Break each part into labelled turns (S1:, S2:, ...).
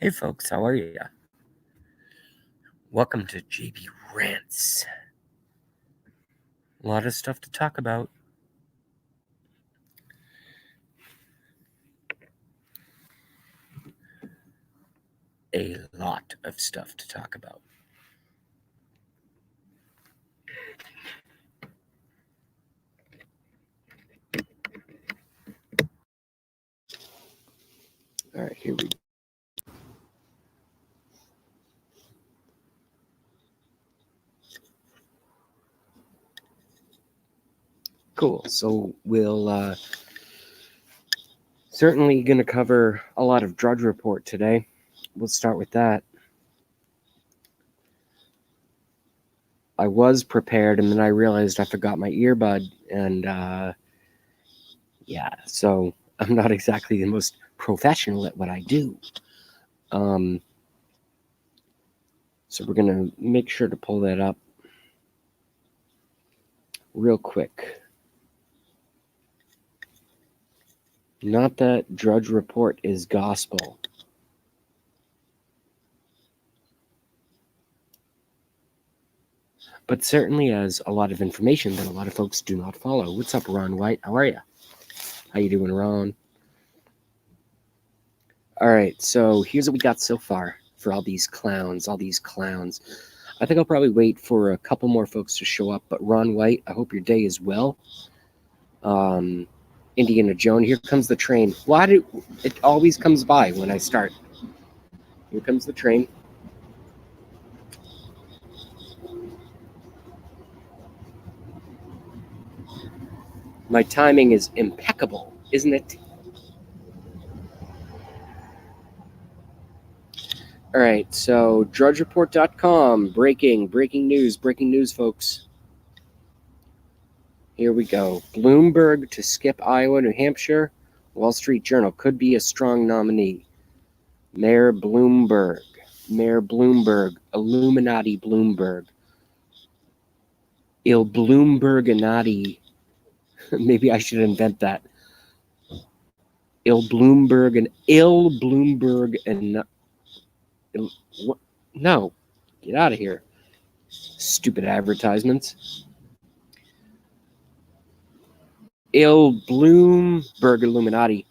S1: Hey folks, how are you? Welcome to JB Rants. A lot of stuff to talk about. A lot of stuff to talk about. All right, here we go. Cool. So we'll certainly going to cover a lot of Drudge Report today. We'll start with that. I was prepared, and then I realized I forgot my earbud, and so I'm not exactly the most professional at what I do. So we're going to make sure to pull that up real quick. Not that Drudge Report is gospel. But certainly has a lot of information that a lot of folks do not follow. What's up, Ron White? How are you? How you doing, Ron? All right, so here's what we got so far for all these clowns. I think I'll probably wait for a couple more folks to show up. But Ron White, I hope your day is well. Indiana Jones, here comes the train. Why do it always comes by when I start? Here comes the train. My timing is impeccable, isn't it? All right, so drudgereport.com, breaking news, folks. Here we go. Bloomberg to skip Iowa, New Hampshire. Wall Street Journal could be a strong nominee. Mayor Bloomberg, Illuminati Bloomberg. Il Bloomberginati. Maybe I should invent that. No, get out of here. Stupid advertisements. Il Bloomberg Illuminati.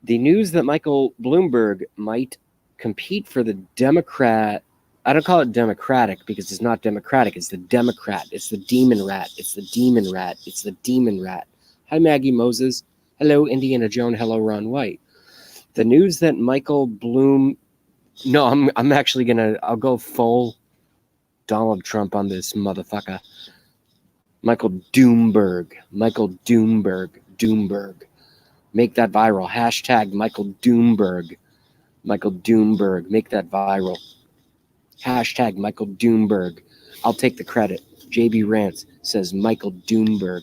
S1: The news that Michael Bloomberg might compete for the Democrat. I don't call it Democratic because it's not Democratic. It's the Democrat. It's the Demon Rat. It's the Demon Rat. Hi, Maggie Moses. Hello, Indiana Jones. Hello, Ron White. The news that Michael Bloom. No, I'm actually I'll go full Donald Trump on this motherfucker. Michael Doomberg. Make that viral. Hashtag Michael Doomberg. Make that viral. Hashtag Michael Doomberg. I'll take the credit. JB Rants says Michael Doomberg.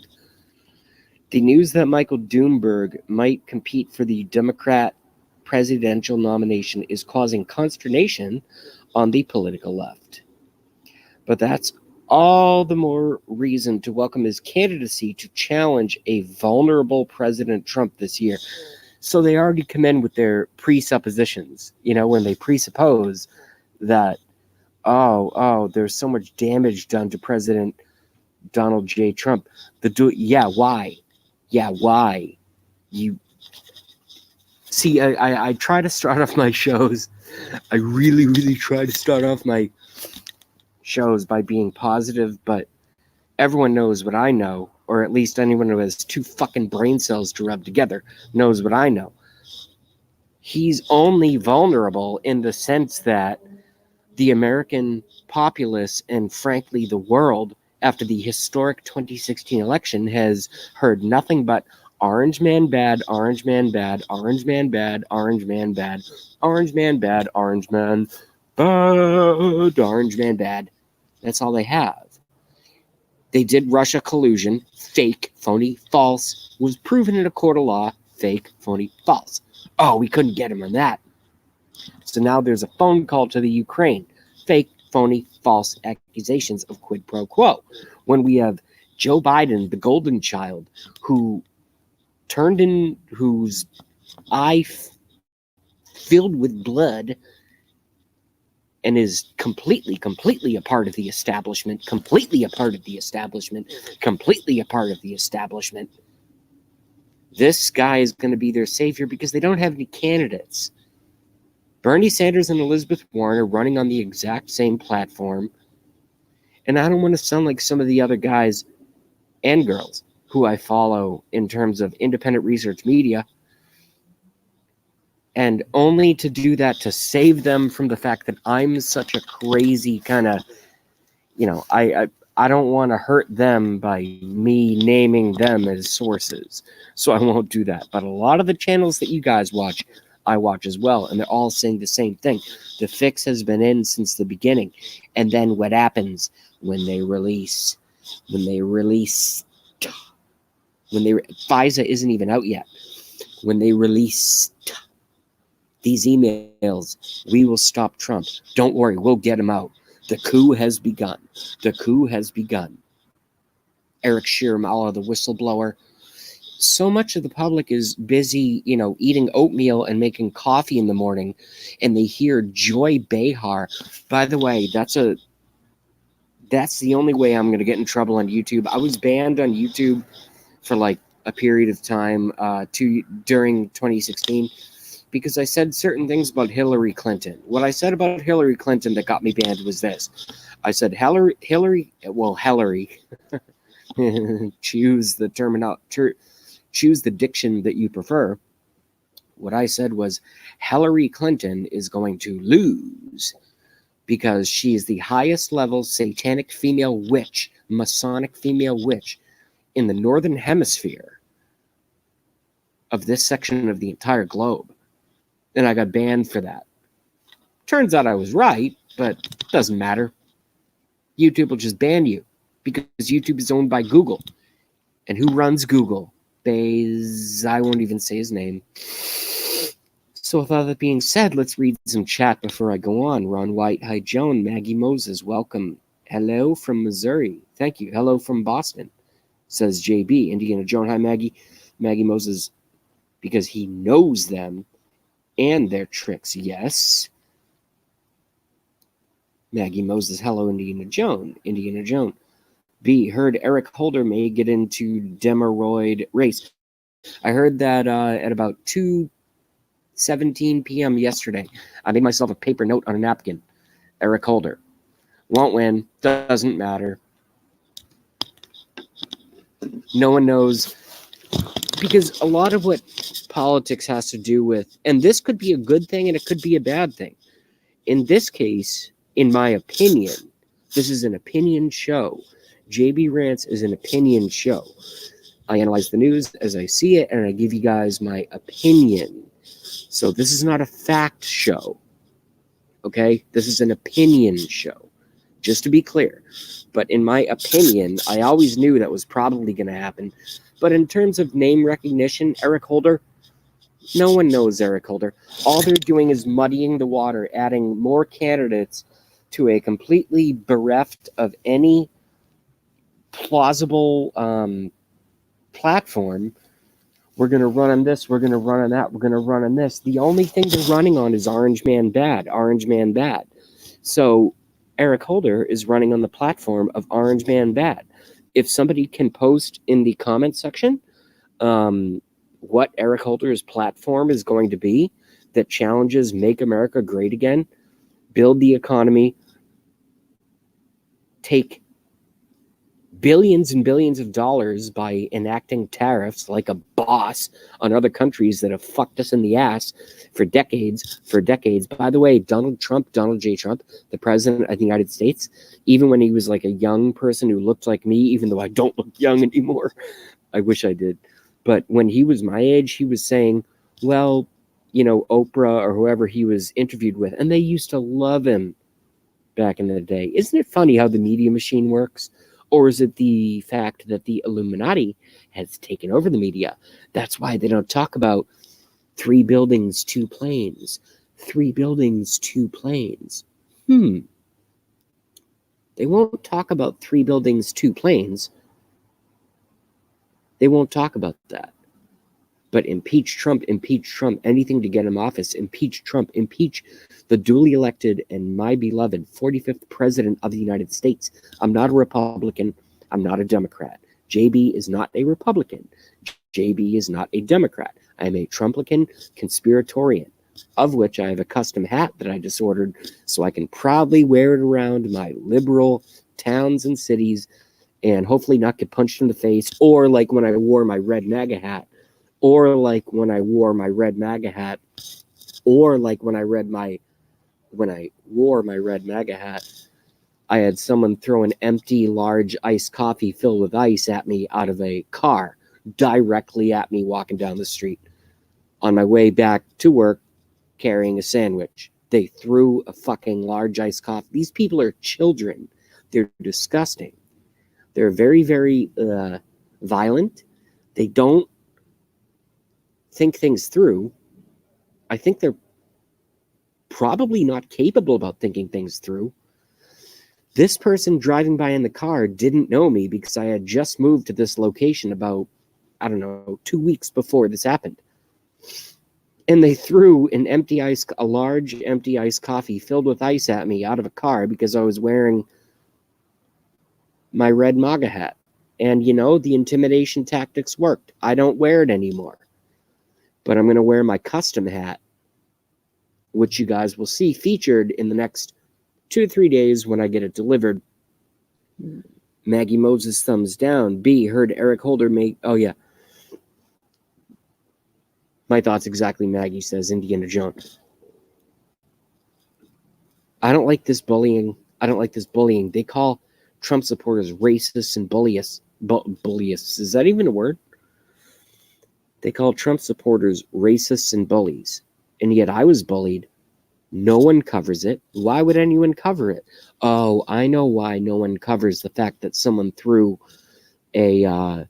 S1: The news that Michael Doomberg might compete for the Democrat presidential nomination is causing consternation on the political left. But that's all the more reason to welcome his candidacy to challenge a vulnerable President Trump this year. So they already come in with their presuppositions, when they presuppose that, there's so much damage done to President Donald J. Trump. Why? You see, I try to start off my shows. I really, really try to start off my shows by being positive, but everyone knows what I know, or at least anyone who has two fucking brain cells to rub together knows what I know. He's only vulnerable in the sense that the American populace and frankly the world after the historic 2016 election has heard nothing but orange man bad, orange man bad, orange man bad, orange man bad, orange man bad, orange man bad, orange man bad. That's all they have. They did Russia collusion, fake, phony, false, was proven in a court of law, fake, phony, false. Oh, we couldn't get him on that. So now there's a phone call to the Ukraine. Fake, phony, false accusations of quid pro quo. When we have Joe Biden, the golden child, whose eye filled with blood and is completely a part of the establishment, completely a part of the establishment, completely a part of the establishment. This guy is going to be their savior because they don't have any candidates. Bernie Sanders and Elizabeth Warren are running on the exact same platform. And I don't want to sound like some of the other guys and girls who I follow in terms of independent research media, and only to do that to save them from the fact that I'm such a crazy kind of, I don't want to hurt them by me naming them as sources, so I won't do that. But a lot of the channels that you guys watch, I watch as well, and they're all saying the same thing. The fix has been in since the beginning, and then what happens when they release? FISA isn't even out yet. When they release these emails, we will stop Trump. Don't worry, we'll get him out. The coup has begun. The coup has begun. Eric Shirmala, the whistleblower. So much of the public is busy, eating oatmeal and making coffee in the morning, and they hear Joy Behar. By the way, that's the only way I'm going to get in trouble on YouTube. I was banned on YouTube for like a period of time during 2016 because I said certain things about Hillary Clinton. What I said about Hillary Clinton that got me banned was this. I said Hillary, choose the diction that you prefer. What I said was Hillary Clinton is going to lose because she is the highest level satanic female witch, Masonic female witch in the northern hemisphere of this section of the entire globe. And I got banned for that. Turns out I was right, but it doesn't matter. YouTube will just ban you because YouTube is owned by Google. And who runs Google? I won't even say his name. So with all that being said, let's read some chat before I go on. Ron White, hi Joan, Maggie Moses, welcome. Hello from Missouri. Thank you. Hello from Boston, says JB. Indiana Joan, hi Maggie. Maggie Moses, because he knows them and their tricks, yes. Maggie Moses, hello Indiana Joan. Indiana Joan. B, heard Eric Holder may get into Demonrat race. I heard that at about 2:17 p.m. yesterday. I made myself a paper note on a napkin. Eric Holder. Won't win. Doesn't matter. No one knows. Because a lot of what politics has to do with, and this could be a good thing and it could be a bad thing. In this case, in my opinion, this is an opinion show. JB Rants is an opinion show. I analyze the news as I see it, and I give you guys my opinion. So this is not a fact show. Okay? This is an opinion show. Just to be clear. But in my opinion, I always knew that was probably going to happen. But in terms of name recognition, Eric Holder, no one knows Eric Holder. All they're doing is muddying the water, adding more candidates to a completely bereft of any plausible platform. We're going to run on this, we're going to run on that, we're going to run on this. The only thing they're running on is Orange Man Bad. So Eric Holder is running on the platform of Orange Man Bad. If somebody can post in the comment section what Eric Holder's platform is going to be that challenges Make America Great Again, build the economy, take billions and billions of dollars by enacting tariffs like a boss on other countries that have fucked us in the ass for decades. By the way, Donald J. Trump, the president of the United States, even when he was like a young person who looked like me, even though I don't look young anymore, I wish I did. But when he was my age, he was saying, well, Oprah or whoever he was interviewed with, and they used to love him back in the day. Isn't it funny how the media machine works? Or is it the fact that the Illuminati has taken over the media? That's why they don't talk about 3 buildings, 2 planes. 3 buildings, 2 planes. They won't talk about 3 buildings, 2 planes. They won't talk about that. But impeach Trump, anything to get him office, impeach Trump, impeach the duly elected and my beloved 45th president of the United States. I'm not a Republican. I'm not a Democrat. JB is not a Republican. JB is not a Democrat. I am a Trumplican conspiratorian, of which I have a custom hat that I just ordered so I can proudly wear it around my liberal towns and cities and hopefully not get punched in the face, or like when I wore my red MAGA hat, or like when I wore my red MAGA hat, or like when I wore my red MAGA hat, I had someone throw an empty large iced coffee filled with ice at me out of a car, directly at me walking down the street on my way back to work carrying a sandwich. They threw a fucking large iced coffee. These people are children. They're disgusting. They're very, very violent. They don't think things through. I think they're probably not capable about thinking things through. This person driving by in the car didn't know me because I had just moved to this location about, 2 weeks before this happened. And they threw a large empty iced coffee filled with ice at me out of a car because I was wearing my red MAGA hat. And, the intimidation tactics worked. I don't wear it anymore. But I'm going to wear my custom hat, which you guys will see featured in the next 2 to 3 days when I get it delivered. Maggie Moses thumbs down. B, heard Eric Holder make... Oh, yeah. My thoughts exactly, Maggie says, Indiana Jones. I don't like this bullying. They call Trump supporters racists and bullious. Is that even a word? They call Trump supporters racists and bullies. And yet I was bullied. No one covers it. Why would anyone cover it? Oh, I know why no one covers the fact that someone threw a,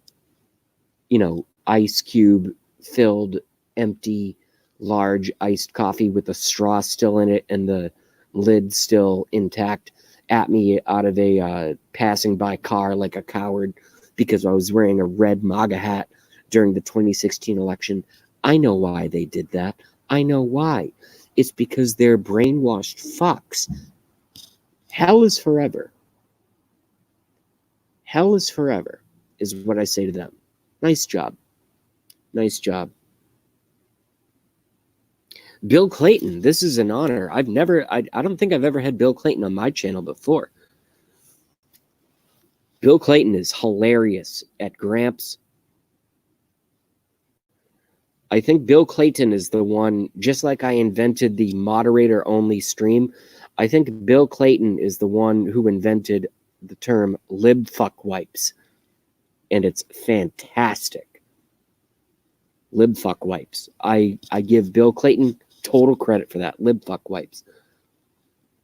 S1: ice cube filled empty large iced coffee with a straw still in it and the lid still intact at me out of a passing by car like a coward because I was wearing a red MAGA hat during the 2016 election. I know why they did that. I know why. It's because they're brainwashed fucks. Hell is forever. Hell is forever is what I say to them. Nice job. Nice job. Bill Clayton, this is an honor. I don't think I've ever had Bill Clayton on my channel before. Bill Clayton is hilarious at Gramps. I think Bill Clayton is the one, just like I invented the moderator-only stream, I think Bill Clayton is the one who invented the term libfuckwipes. And it's fantastic. Libfuckwipes. I give Bill Clayton total credit for that. Libfuckwipes.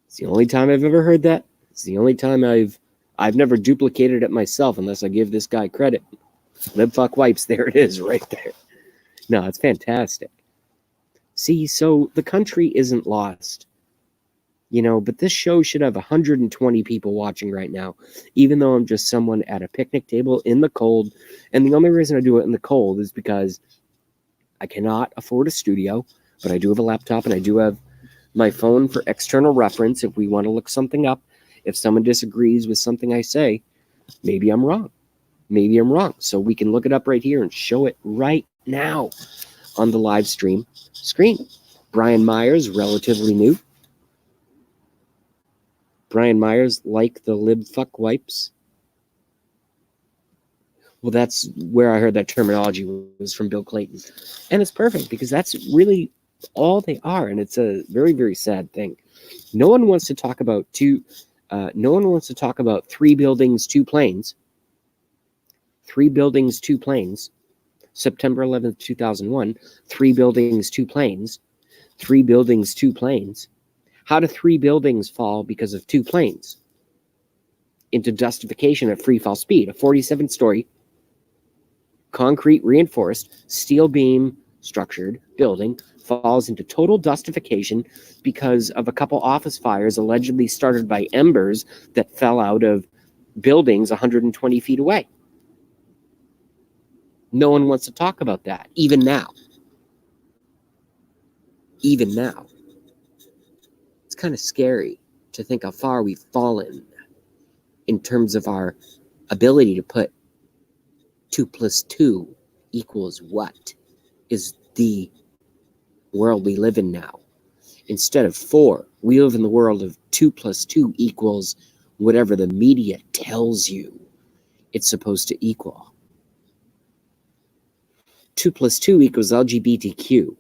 S1: It's the only time I've ever heard that. It's the only time I've never duplicated it myself unless I give this guy credit. Libfuckwipes, there it is, right there. No, it's fantastic. See, so the country isn't lost. But this show should have 120 people watching right now, even though I'm just someone at a picnic table in the cold. And the only reason I do it in the cold is because I cannot afford a studio, but I do have a laptop and I do have my phone for external reference if we want to look something up. If someone disagrees with something I say, maybe I'm wrong. So we can look it up right here and show it right now on the live stream screen. Brian Myers, relatively new. Brian Myers, like the libfuckwipes. Well, that's where I heard that terminology was from Bill Clayton. And it's perfect because that's really all they are. And it's a very, very sad thing. No one wants to talk about three buildings, two planes. 3 buildings, 2 planes. September 11th, 2001. 3 buildings, 2 planes. 3 buildings, 2 planes. How do 3 buildings fall because of 2 planes? Into dustification at free fall speed. A 47-story, concrete reinforced, steel beam structured building falls into total dustification because of a couple office fires allegedly started by embers that fell out of buildings 120 feet away. No one wants to talk about that, even now. Even now. It's kind of scary to think how far we've fallen in terms of our ability to put 2 plus 2 equals what is the world we live in now. Instead of 4, we live in the world of 2 plus 2 equals whatever the media tells you it's supposed to equal. 2 plus 2 equals LGBTQ.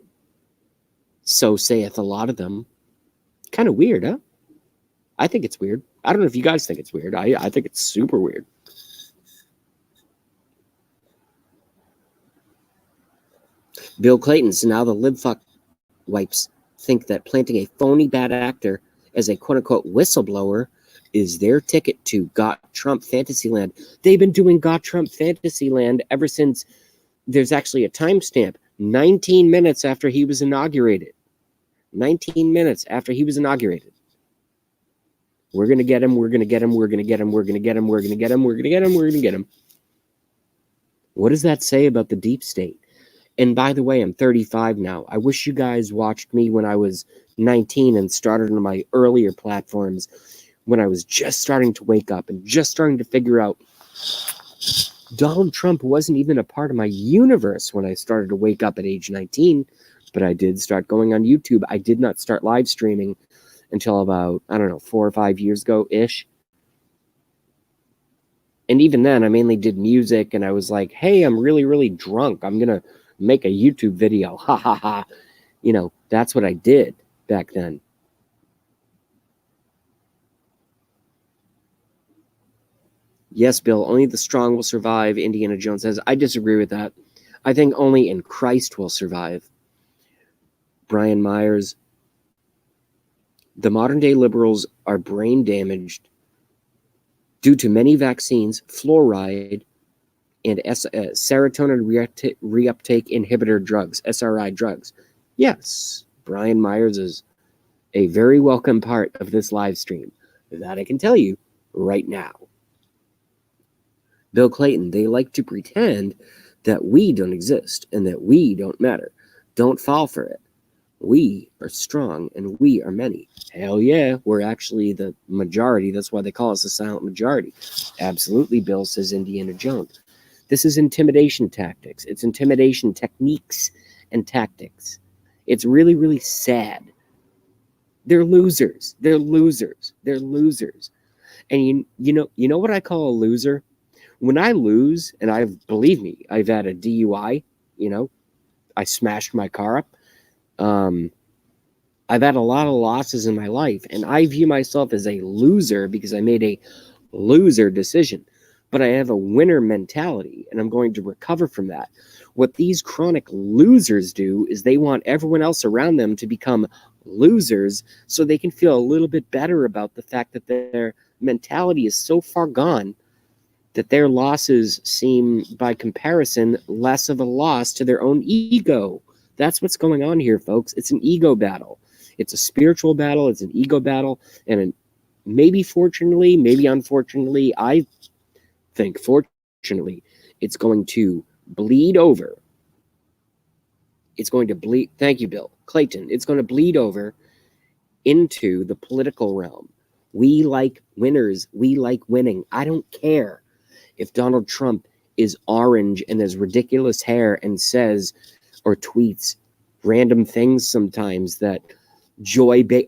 S1: So saith a lot of them. Kind of weird, huh? I think it's weird. I don't know if you guys think it's weird. I think it's super weird. Bill Clayton, so now the libfuck wipes think that planting a phony bad actor as a quote-unquote whistleblower is their ticket to Got Trump Fantasyland. They've been doing Got Trump Fantasyland ever since there's actually a timestamp. 19 minutes after he was inaugurated. 19 minutes after he was inaugurated. We're going to get him, we're going to get him, we're going to get him, we're going to get him, we're going to get him, we're going to get him, we're going to get him. What does that say about the deep state? And by the way, I'm 35 now. I wish you guys watched me when I was 19 and started on my earlier platforms when I was just starting to wake up and just starting to figure out Donald Trump wasn't even a part of my universe when I started to wake up at age 19, but I did start going on YouTube. I did not start live streaming until about, 4 or 5 years ago-ish. And even then, I mainly did music, and I was like, hey, I'm really, really drunk. I'm going to make a YouTube video. Ha, ha, ha. That's what I did back then. Yes, Bill, only the strong will survive, Indiana Jones says. I disagree with that. I think only in Christ will survive. Brian Myers, the modern-day liberals are brain damaged due to many vaccines, fluoride, and serotonin reuptake inhibitor drugs, SRI drugs. Yes, Brian Myers is a very welcome part of this live stream. That I can tell you right now. Bill Clayton, they like to pretend that we don't exist and that we don't matter. Don't fall for it. We are strong and we are many. Hell yeah, we're actually the majority. That's why they call us the silent majority. Absolutely, Bill, says Indiana Jones. This is intimidation tactics. It's intimidation techniques and tactics. It's really, really sad. They're losers. They're losers. They're losers. And you know what I call a loser? When I lose, and believe me, I've had a DUI, I smashed my car up. I've had a lot of losses in my life, and I view myself as a loser because I made a loser decision. But I have a winner mentality, and I'm going to recover from that. What these chronic losers do is they want everyone else around them to become losers so they can feel a little bit better about the fact that their mentality is so far gone that their losses seem, by comparison, less of a loss to their own ego. That's what's going on here, folks. It's an ego battle. It's a spiritual battle. It's an ego battle. And maybe fortunately, maybe unfortunately, I think fortunately, it's going to bleed over. It's going to bleed. Thank you, Bill Clayton. It's going to bleed over into the political realm. We like winners. We like winning. I don't care if Donald Trump is orange and has ridiculous hair and says or tweets random things sometimes that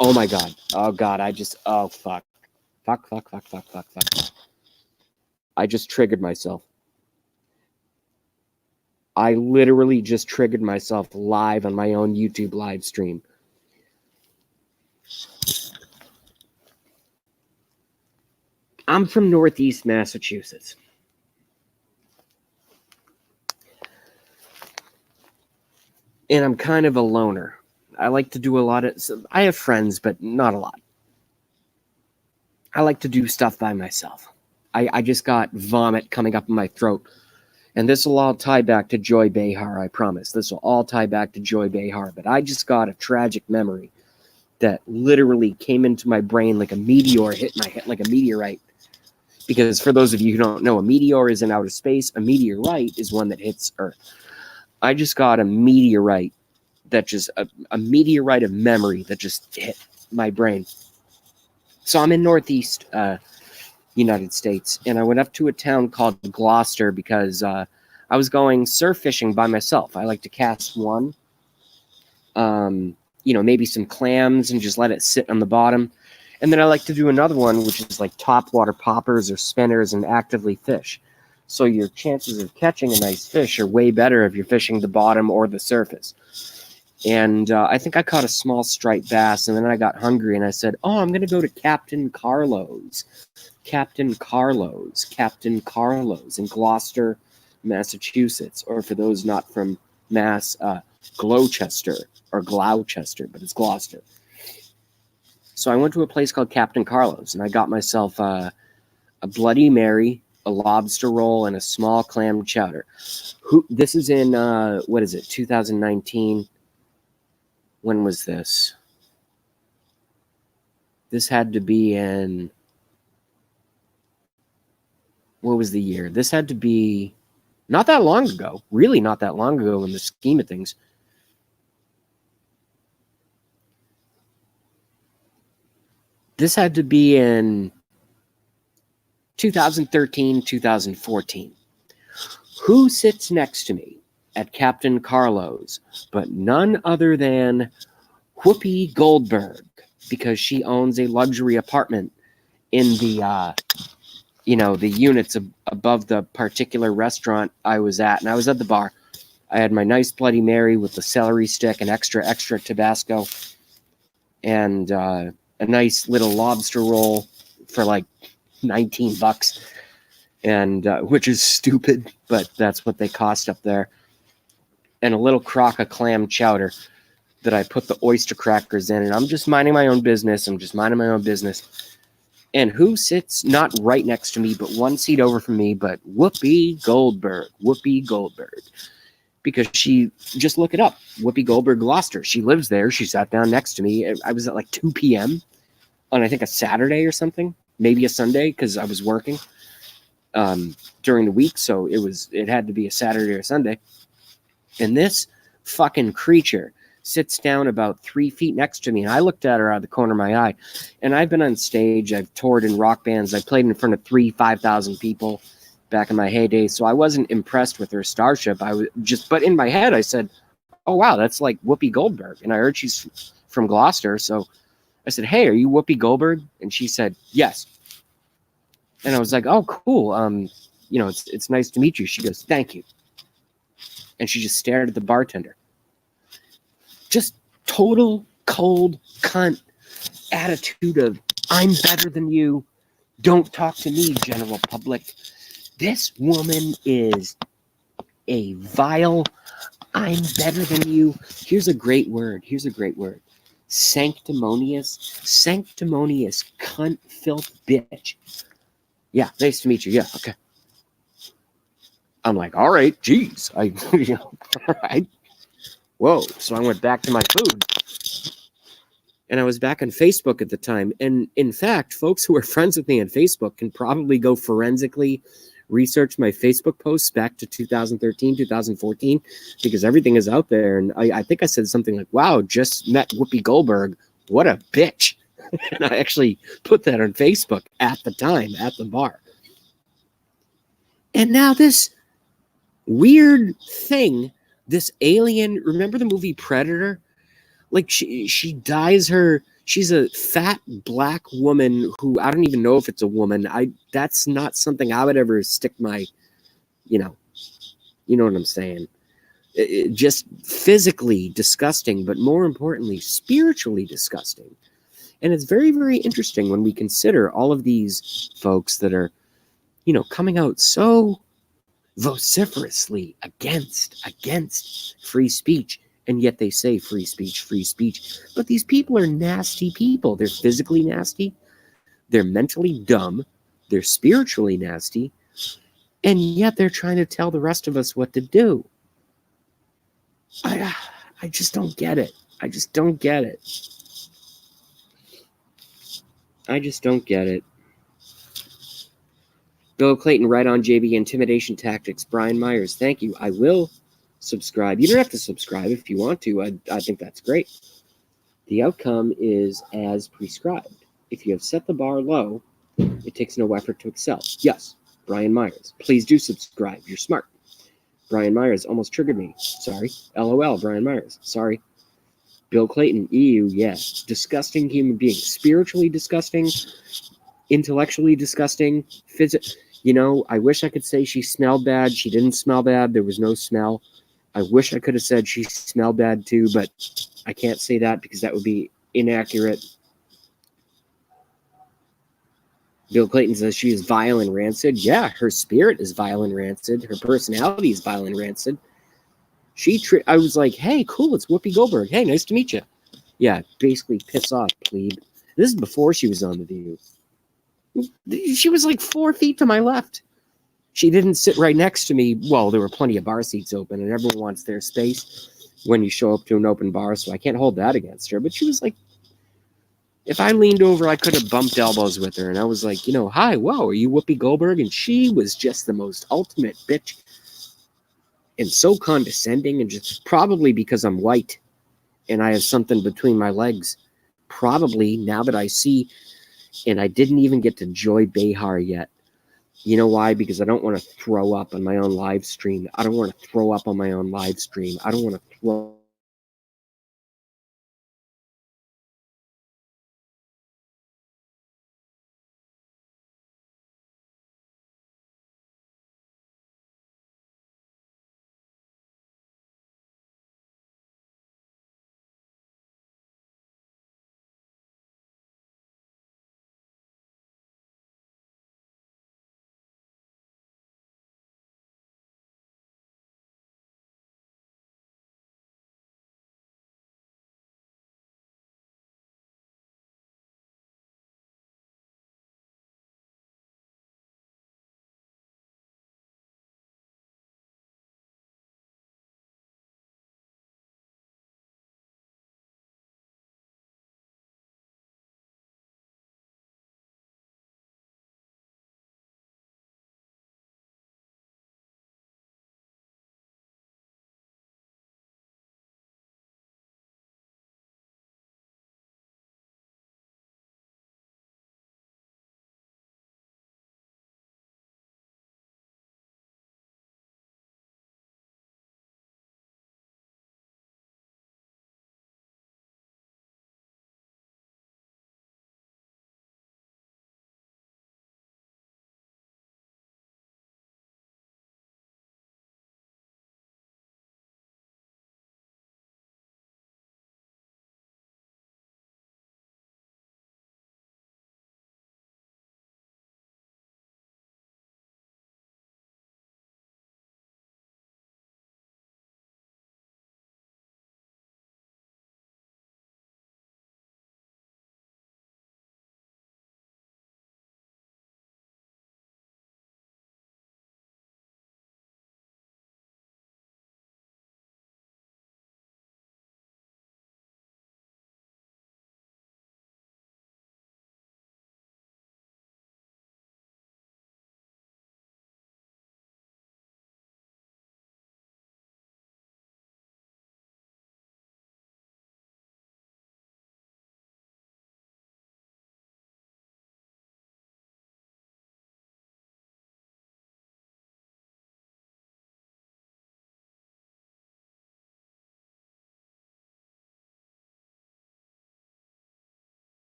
S1: oh my God. Oh God, fuck. Fuck. I just triggered myself. I literally just triggered myself live on my own YouTube live stream. I'm from Northeast Massachusetts. And I'm kind of a loner. I like to do I have friends, but not a lot. I like to do stuff by myself. I just got vomit coming up in my throat. And this will all tie back to Joy Behar, I promise. This will all tie back to Joy Behar. But I just got a tragic memory that literally came into my brain like a meteor hit my head, like a meteorite. Because for those of you who don't know, a meteor is in outer space. A meteorite is one that hits Earth. I just got a meteorite a meteorite of memory that just hit my brain. So I'm in Northeast United States, and I went up to a town called Gloucester because I was going surf fishing by myself. I like to cast one, maybe some clams and just let it sit on the bottom. And then I like to do another one, which is like topwater poppers or spinners and actively fish. So your chances of catching a nice fish are way better if you're fishing the bottom or the surface. And I think I caught a small striped bass, and then I got hungry, and I said, oh, I'm going to go to Captain Carlo's in Gloucester, Massachusetts, or for those not from Mass, Gloucester, but it's Gloucester. So I went to a place called Captain Carlo's, and I got myself a Bloody Mary, a lobster roll, and a small clam chowder. This is in, 2019? When was this? This had to be in... What was the year? This had to be not that long ago. Really not that long ago in the scheme of things. This had to be in 2013, 2014. Who sits next to me at Captain Carlo's but none other than Whoopi Goldberg, because she owns a luxury apartment in the the units above the particular restaurant I was at. And I was at the bar. I had my nice Bloody Mary with the celery stick and extra Tabasco, and a nice little lobster roll for like $19, and which is stupid, but that's what they cost up there. And a little crock of clam chowder that I put the oyster crackers in, and I'm just minding my own business. And who sits not right next to me, but one seat over from me, but Whoopi Goldberg. Because she, just look it up, Whoopi Goldberg, Gloucester. She lives there. She sat down next to me. I was at like 2 p.m. on, I think, a Saturday or something, maybe a Sunday, because I was working during the week, so it had to be a Saturday or Sunday. And this fucking creature sits down about 3 feet next to me, and I looked at her out of the corner of my eye. And I've been on stage, I've toured in rock bands, I played in front of 5,000 people back in my heyday, so I wasn't impressed with her starship. But in my head, I said, oh wow, that's like Whoopi Goldberg. And I heard she's from Gloucester, so I said, hey, are you Whoopi Goldberg? And she said, yes. And I was like, oh, cool. It's nice to meet you. She goes, thank you. And she just stared at the bartender. Just total cold cunt attitude of, I'm better than you. Don't talk to me, general public. This woman is a vile, I'm better than you. Here's a great word. Sanctimonious cunt filth bitch. Yeah, nice to meet you. Yeah, okay. I'm like, all right, geez. All right. Whoa. So I went back to my food. And I was back on Facebook at the time. And in fact, folks who are friends with me on Facebook can probably go forensically research my Facebook posts back to 2013, 2014, because everything is out there. And I think I said something like, wow, just met Whoopi Goldberg. What a bitch. And I actually put that on Facebook at the time, at the bar. And now this weird thing, this alien, remember the movie Predator? Like she dyes her, she's a fat black woman who, I don't even know if it's a woman. That's not something I would ever stick my, you know what I'm saying? Just physically disgusting, but more importantly, spiritually disgusting. And it's very, very interesting when we consider all of these folks that are, coming out so vociferously against free speech. And yet they say free speech. But these people are nasty people. They're physically nasty. They're mentally dumb. They're spiritually nasty. And yet they're trying to tell the rest of us what to do. I just don't get it. I just don't get it. Bill Clayton, right on, JB. Intimidation tactics. Brian Myers, thank you. I will subscribe. You don't have to subscribe if you want to. I think that's great. The outcome is as prescribed. If you have set the bar low, it takes no effort to excel. Yes, Brian Myers. Please do subscribe. You're smart. Brian Myers almost triggered me. Sorry. LOL, Brian Myers. Sorry. Bill Clayton, ew, yes. Disgusting human being. Spiritually disgusting. Intellectually disgusting. You know, I wish I could say she smelled bad. She didn't smell bad. There was no smell. I wish I could have said she smelled bad too, but I can't say that because that would be inaccurate. Bill Clayton says she is vile and rancid. Yeah, her spirit is vile and rancid. Her personality is vile and rancid. I was like, hey, cool, it's Whoopi Goldberg. Hey, nice to meet you. Yeah, basically piss off, plebe. This is before she was on The View. She was like 4 feet to my left. She didn't sit right next to me. Well, there were plenty of bar seats open, and everyone wants their space when you show up to an open bar, so I can't hold that against her. But she was like, if I leaned over, I could have bumped elbows with her. And I was like, you know, hi, whoa, are you Whoopi Goldberg? And she was just the most ultimate bitch. And so condescending, and just probably because I'm white and I have something between my legs. Probably now that I see, and I didn't even get to Joy Behar yet. You know why? Because I don't want to throw up on my own live stream. I don't want to throw up on my own live stream. I don't want to throw